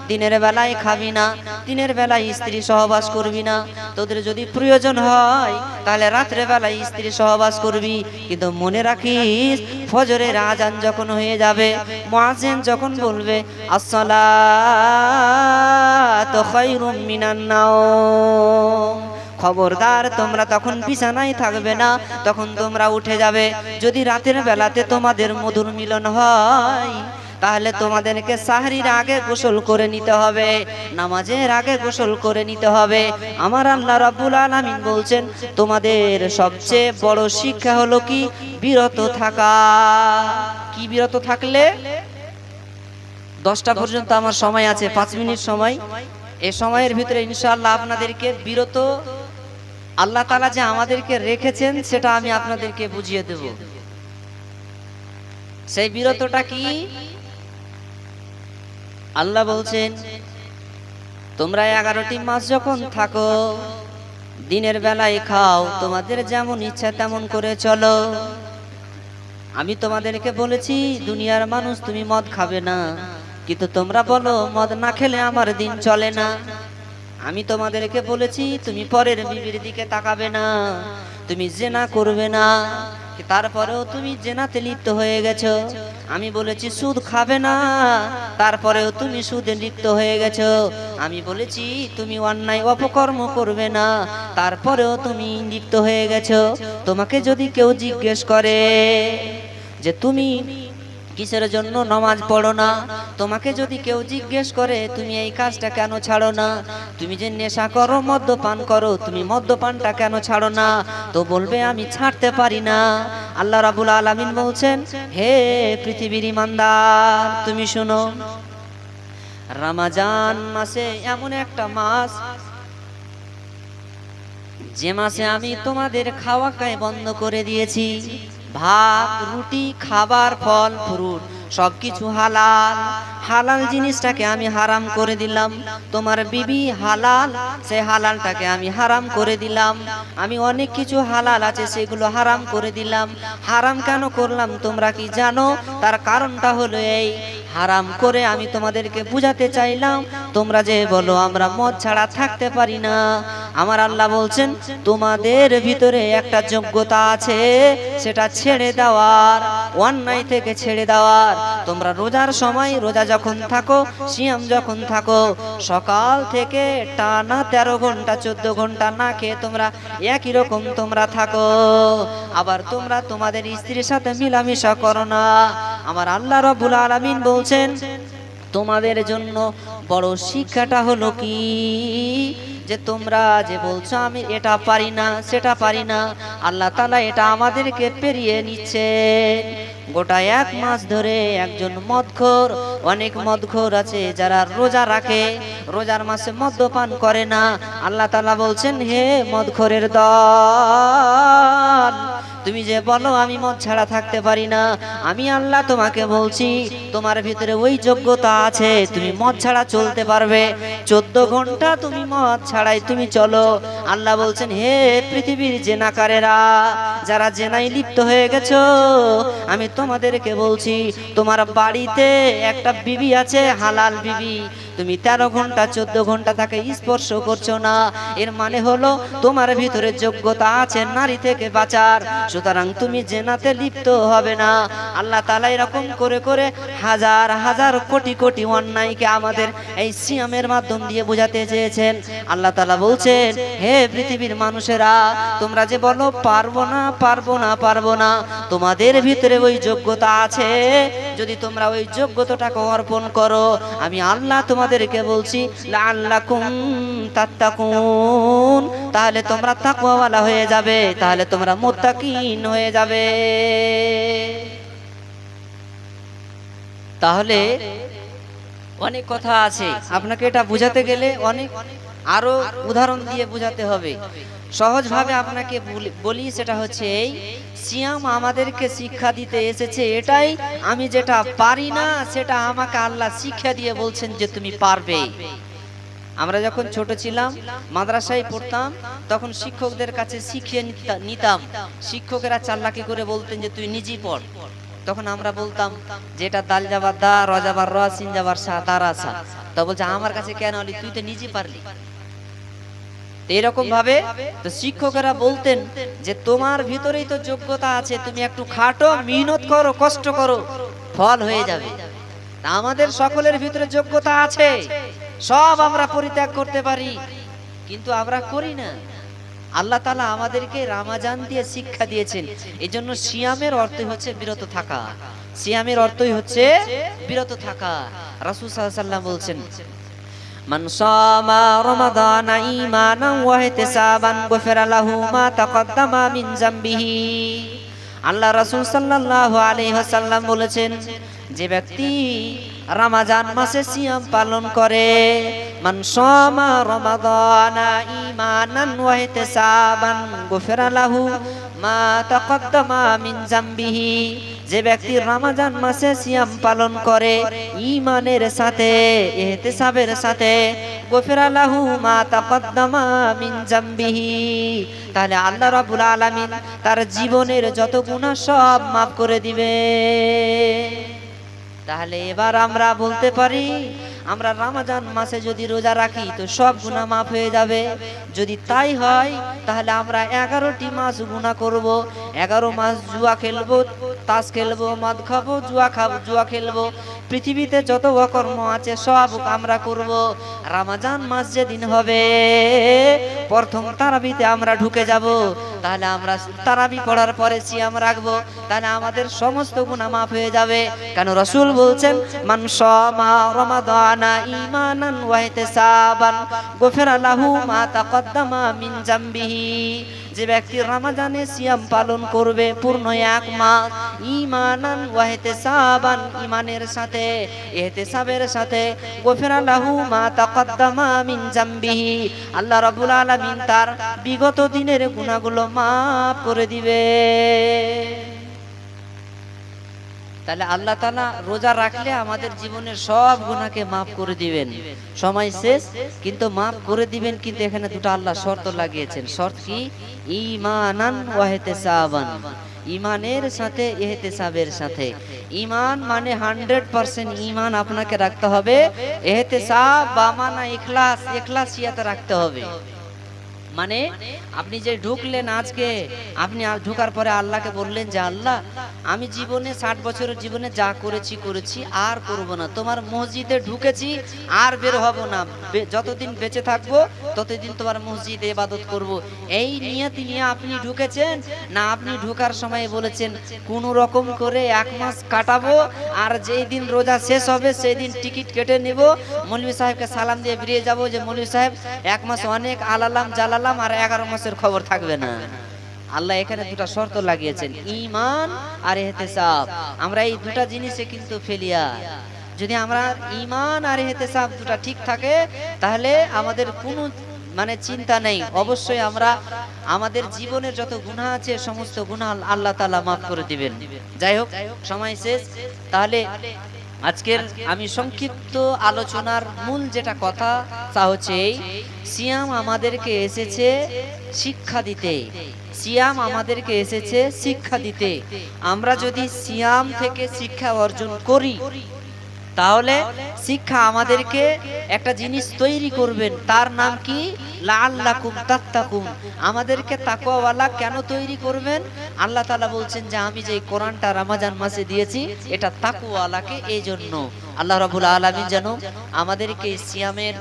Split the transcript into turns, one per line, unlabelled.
দিনের বেলায় খাবি না, দিনের বেলায় স্ত্রী সহবাস করবি না, তোদের যদি প্রয়োজন হয় তাহলে রাত্রে বেলায় স্ত্রী সহবাস করবি, কিন্তু মনে রাখিস ফজরের আজান যখন হয়ে যাবে, মুয়াজ্জিন যখন বলবে আসসালাতু খায়রুম মিনান নাওম, খবরদার তোমরা তখন বিছানায় থাকবে না, তখন তোমরা উঠে যাবে। যদি রাতের বেলাতে তোমাদের মধুর মিলন হয় তাহলে তোমাদেরকে সাহরির আগে গোসল করে নিতে হবে, নামাজের আগে গোসল করে নিতে হবে। আমার আল্লাহ রাব্বুল আলামিন বলছেন তোমাদের সবচেয়ে বড় শিক্ষা হলো কি? বিরত থাকা। কি বিরত থাকলে? 10টা পর্যন্ত আমার সময় আছে, 5 মিনিট সময়। এই সময়ের ভিতরে ইনশাআল্লাহ আপনাদেরকে বিরত আল্লাহ তাআলা যে আমাদেরকে রেখেছেন সেটা আমি আপনাদেরকে বুঝিয়ে দেব। সেই বিরতটা কি? আল্লাহ বলছেন তোমরা 11টি মাস যখন থাকো, দিনের বেলায় খাও, তোমাদের যেমন ইচ্ছা তেমন করে চলো। আমি তোমাদেরকে বলেছি দুনিয়ার মানুষ তুমি মদ খাবে না, কিন্তু তোমরা বলো মদ না খেলে আমার দিন চলে না। আমি তোমাদেরকে বলেছি তুমি পরের বিবির দিকে তাকাবে না, তুমি জিনা করবে না, তারপরেও তুমি জিনাতে লিপ্ত হয়ে গেছো। আমি বলেছি সুদ খাবে না, তারপরেও তুমি সুদে লিপ্ত হয়ে গেছো। আমি বলেছি তুমি অন্যায় অপকর্ম করবে না, তারপরেও তুমি লিপ্ত হয়ে গেছো। তোমাকে যদি কেউ জিজ্ঞেস করে যে তুমি কিসের জন্য নামাজ পড়ো না, তোমাকে যদি কেউ জিজ্ঞেস করে তুমি এই কাজটা কেন ছাড়ো না, তুমি যে নেশা করো, মদ্যপান করো, তুমি মদ্যপানটা কেন ছাড়ো না, তো বলবে আমি ছাড়তে পারি না। আল্লাহ রাব্বুল আলামিন বলছেন হে পৃথিবীর ইমানদার তুমি শোনো, রমজান মাসে এমন একটা মাস যে মাসে আমি তোমাদের খাওয়া খায় বন্ধ করে দিয়েছি। ভাত রুটি খাবার ফল ফ্রুট সবকিছু হালাল, হালাল জিনিসটাকে আমি হারাম করে দিলাম। তোমার বিবি হালাল, সে হালালটাকে আমি হারাম করে দিলাম। আমি অনেক কিছু হালাল আছে সেগুলো হারাম করে দিলাম। হারাম কেন করলাম তোমরা কি জানো? তার কারণটা হলো এই, হারাম করে আমি তোমাদেরকে বুঝাতে চাইলাম তোমরা যে বলো আমরা মদ ছাড়া থাকতে পারি না। আমার আল্লাহ বলছেন তোমাদের ভিতরে একটা যোগ্যতা আছে, সেটা ছেড়ে দেওয়ার, অন্যায় থেকে ছেড়ে দেওয়ার। তোমরা রোজার সময় রোজা যখন থাকো, সিয়াম যখন থাকো, সকাল থেকে টানা 13 ঘন্টা 14 ঘন্টা না খেয়ে তোমরা একই রকম তোমরা থাকো, আবার তোমরা তোমাদের স্ত্রীর সাথে মিলামিশা করো না। আমার আল্লাহ রাব্বুল আলামিন বলছেন তোমাদের জন্য বড় শিক্ষাটা হলো কি, যে তোমরা যে বলছো আমি এটা পারি না সেটা পারি না, আল্লাহ তাআলা এটা আমাদেরকে পেরিয়ে নিচ্ছে। গোটা 1 মাস ধরে একজন মদখোর, অনেক মদখোর আছে যারা রোজা রাখে, রোজার মাসে মদ্যপান করে না। আল্লাহ তাআলা বলছেন হে মদখোরের দল, তুমি যে বলো আমি মদ ছাড়া থাকতে পারি না, আমি আল্লাহ তোমাকে বলছি তোমার ভিতরে ওই যোগ্যতা আছে, তুমি মদ ছাড়া চলতে পারবে। 14 ঘন্টা তুমি মদ ছাড়াই তুমি চলো। আল্লাহ বলছেন হে পৃথিবীর জেনাকারেরা, যারা জেনায় লিপ্ত হয়ে গেছো, আমি তোমাদেরকে বলছি তোমার বাড়িতে একটা বিবি আছে, হালাল বিবি, তুমি 13 ঘন্টা 14 ঘন্টা তাকে স্পর্শ করছো না, এর মানে হলো তোমার ভিতরে যোগ্যতা আছে নারী থেকে বাঁচার, সুতরাং তুমি জেনাতে লিপ্ত হবে না। আল্লাহ তাআলা এরকম করে করে হাজার হাজার কোটি কোটি অন্যায়কে আমাদের এই সিয়ামের মাধ্যম দিয়ে বোঝাতে চেয়েছেন। আল্লাহ তাআলা বলছেন হে পৃথিবীর মানুষেরা, তোমরা যে বলো পারবো না পারবো না পারবো না, তোমাদের ভিতরে ওই যোগ্যতা আছে, যদি তোমরা ওই যোগ্যতাটাকে অর্পণ করো, আমি আল্লাহ তোমাদেরকে বলছি লাআল্লাকুম তাত্তাকুন, তাহলে তোমরা তাকওয়াওয়ালা হয়ে যাবে, তাহলে তোমরা মুত্তাকিন হয়ে যাবে। তাহলে অনেক কথা আছে, আপনাকে এটা বোঝাতে গেলে অনেক আরো উদাহরণ দিয়ে বোঝাতে হবে। সহজভাবে আপনাকে বলি, সেটা হচ্ছে এই, সিয়াম আমাদেরকে শিক্ষা দিতে এসেছে এটাই, আমি যেটা পারি না সেটা আমাকে আল্লাহ শিক্ষা দিয়ে বলছেন যে তুমি পারবে। আমরা যখন ছোট ছিলাম, মাদ্রাসায় পড়তাম, তখন শিক্ষকদের কাছে শিখিয়ে নিতাম, শিক্ষকেরা চালাকি করে বলতেন যে তুই নিজেই পড়, তখন আমরা বলতাম যে এটা দাল যাবার দা, র যাবার র, সিন যাবার সা, তারা সা। তো বলছে আমার কাছে কেন হলি, তুই তো নিজে পারলি। এরকম ভাবে তো শিক্ষকেরা বলতেন যে তোমার ভিতরেই তো যোগ্যতা আছে, তুমি একটু খাটো, মেহনত করো, কষ্ট করো, ফল হয়ে যাবে। আমাদের সকলের ভিতরে যোগ্যতা আছে, সব আমরা পরিত্যাগ করতে পারি, কিন্তু আমরা করি না। আল্লাহ তাআলা আমাদেরকে রমজান দিয়ে শিক্ষা দিয়েছেন। এজন্য সিয়ামের অর্থই হচ্ছে বিরত থাকা। সিয়ামের অর্থই হচ্ছে বিরত থাকা। রাসূল সাল্লাল্লাহু আলাইহি ওয়াসাল্লাম বলছেন, মান সামা রমাদানা ঈমানান ওয়া ইহতিসাবান গুফিরা লাহু মা তাকদ্দামা মিন যামবিহি। আল্লাহ রাসূল সাল্লাল্লাহু আলাইহি ওয়াসাল্লাম বলেছেন, যে ব্যক্তি রমজান মাসে সিয়াম পালন করে, মান সামা রমাদানা ঈমানান ওয়া ইহতিসাবান গুফিরা লাহু মা তাকদ্দামা মিন যামবিহি। যে ব্যক্তি রমজান মাসে সিয়াম পালন করে ঈমানের সাথে, ইহতিসাবের সাথে, গুফিরা লাহু মা তাকদ্দামা মিন যামবিহি, তাহলে আল্লাহ রাব্বুল আলামিন তার জীবনের যত গুনাহ সব মাফ করে দিবে। তাহলে এবার আমরা বলতে পারি, আমরা রমজান মাসে যদি রোজা রাখি তো সব গুনাহ মাফ হয়ে যাবে। যদি তাই হয় তাহলে আমরা 11টি মাস গুনাহ করব, 11 মাস জুয়া খেলবো, তাস খেলবো, মদ খাবো, জুয়া খেলবো, পৃথিবীতে যত অকর্ম আছে সব আমরা করব। রমজান মাস যেদিন হবে প্রথম তারাবিতে আমরা ঢুকে যাব, তাহলে আমরা তারাবি পড়ার পরে সিয়াম রাখবো, তাহলে আমাদের সমস্ত গুনাহ মাফ হয়ে যাবে। কারণ রাসূল বলছেন, মান সামা রমাদানা ঈমানান ওয়া ইহতিসাবান গুফিরা লাহু মা তাকদ্দামা মিন যামবিহি। যে ব্যক্তি রমজানে সিয়াম পালন করবে পূর্ণ 1 মাস, ঈমানান ওয়া ইহতিসাবান, ঈমানের সাথে, ইহতিসাবের সাথে, গুফিরা লাহু মা তাকদ্দামা মিন যামবিহি, আল্লাহ রাব্বুল আলামিন তার বিগত দিনের গুনাহগুলো মাফ করে দিবে। তাহলে আল্লাহ তাআলা রোজা রাখলে আমাদের জীবনের সব গুনাহকে মাফ করে দিবেন। সময় শেষ, কিন্তু মাফ করে দিবেন, কিন্তু এখানে দুটো আল্লাহ শর্ত লাগিয়েছেন। শর্ত কি? ঈমানান ওয়া ইহতিসাবান, ঈমানের সাথে, ইহতিসাবের সাথে। ঈমান মানে 100% ঈমান আপনাকে রাখতে হবে, ইহতিসাব বা মানা ইখলাস, ইখলাসিয়াতে রাখতে হবে। মানে আপনি যে ঢুকলেন আজকে, আপনি ঢুকার পরে আল্লাহকে বললেন যে আল্লাহ আমি জীবনে 60 বছরের জীবনে যা করেছি আর করব না, তোমার মসজিদে ঢুকেছি আর বের হব না, যতদিন বেঁচে থাকবো ততদিন তোমার মসজিদে ইবাদত করব, এই নিয়তি নিয়ে আপনি ঢুকেছেন না? আপনি ঢুকার সময় বলেছেন কোন রকম করে 1 মাস কাটাবো, আর যেই দিন রোজা শেষ হবে সেই দিন টিকিট কেটে নেব, মৌলভী সাহেবকে সালাম দিয়ে বেরিয়ে যাব যে মৌলভী সাহেব 1 মাস অনেক আলালাম জালালাম, আর 11 মাসের খবর থাকবে না। আল্লাহ এখানে দুটো শর্ত লাগিয়েছেন, ঈমান আর ইহতিসাব। আমরা এই দুটো জিনিসে কিন্তু ফেলিয়ার। যদি আমরা ঈমান আর ইহতিসাব দুটো ঠিক থাকে তাহলে আমাদের কোনো মানে চিন্তা নেই, অবশ্যই আমরা আমাদের জীবনের যত গুনাহ আছে সমস্ত গুনাহ আল্লাহ তাআলা মাফ করে দিবেন। যাই হোক, সময় শেষ। তাহলে আজকের আমি সংক্ষিপ্ত আলোচনার মূল যেটা কথা তা হচ্ছে এই, সিয়াম আমাদেরকে এসেছে শিক্ষা দিতে। সিয়াম আমাদেরকে এসেছে শিক্ষা দিতে। আমরা যদি সিয়াম থেকে শিক্ষা অর্জন করি তাহলে শিক্ষা আমাদেরকে একটা জিনিস তৈরি করবেন, তার নাম কি? লাআল্লাকুম তাত্তাকুন। আমাদেরকে তাকওয়াওয়ালা কেন তৈরি করবেন? আল্লাহ তাআলা বলছেন যে আমি যে কোরআনটা রমজান মাসে দিয়েছি এটা তাকওয়াওয়ালাকে, এই জন্য আল্লাহ রাব্বুল আলামিন যেন আমাদেরকে সিয়ামের